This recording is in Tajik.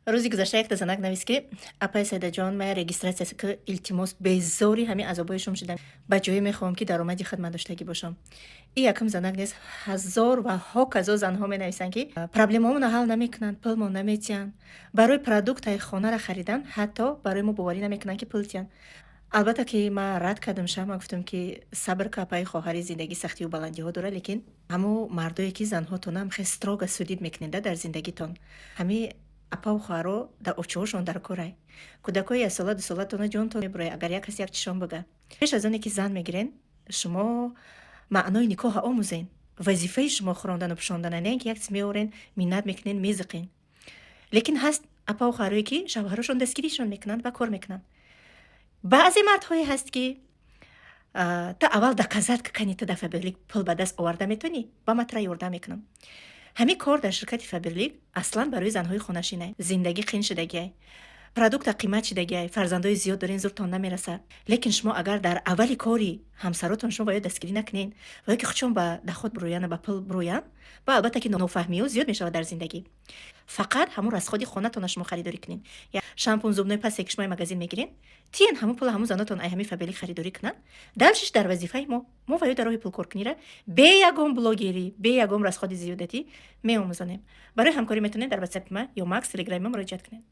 рӯзи гузашта як дазанак навист, ки апай Саидаҷон мая регистратсиясе ки илтимос безори ҳамин азобҳои шумо шудам. Ба ҷое мехоҳам ки даромади хидматдоштагӣ бошам. И якум занак нест, ҳазор ва ҳоказо занҳо менависанд, ки проблемаҳоамонро ҳал намекунанд, пулмо наметиҳанд. Барои продуктаи хонара харидан ҳатто барои мо боварӣ намекунанд, ки пул тиҳанд. албатта ки ман рад кардам шама, гуфтам ки сабр ка апаи хоҳари зиндагӣ сахтию баландиҳо дорад, лекин ҳамун мардое ки занҳотонам хеле строго судид мекунед дар зиндагитон. ҳамин апаву хоҳаро дар овчаҳошон дар корай. Кӯдакои яксола дусолатона ҷонтон мебурад, агар як касе як чишон бигӯяд. Пеш аз оне ки зан мегирен, шумо маънои никоҳа омӯзен. Вазифаи шумо хӯрондану пӯшондан, не ин ки як чиз меорен, миннат мекунен, мезиқен. Лекин ҳаст апаву хоҳарое ки шавҳарашон дастгиришон мекунанд ва кор мекунанд. баъзе мардҳое ҳаст, ки та аввал доказад, ки кани ту дар Фаберлик пул ба даст оварда метавонӣ, ба ман тура ёрдам мекунам. ҳамин кор дар ширкати Фаберлик аслан барои занҳои хонашинае. Зиндагӣ қин шудагиае. Продукта қимат шудагиае. Фарзандои зиёд дорен, зудтон намерасад. Лекин шумо агар дар аввали кори ҳамсаротон шумо бояд дастгирӣ накунед ва ё ки худшон ба доход бироянд, ба пул бироянд, ба албатта ки нофаҳмиҳо зиёд мешавад дар зиндагӣ. Фақат ҳамун расходи хонатонро шумо харидорӣ кунед. Шампун, зубной пасте ки шумо магазин мегиред, тиен ҳамун пула ҳамун занотон ай ҳамин Фаберлик харидорӣ кунанд. Дальшиш дар вазифаи мо ва ё дар роҳи пулкоркунира бе ягон блогерӣ, бе ягон расходи зиёдатӣ меомӯзонем. барои ҳамкорӣ метавонед дар WhatsApp ма ё Max Telegram ма муроҷиат кунед.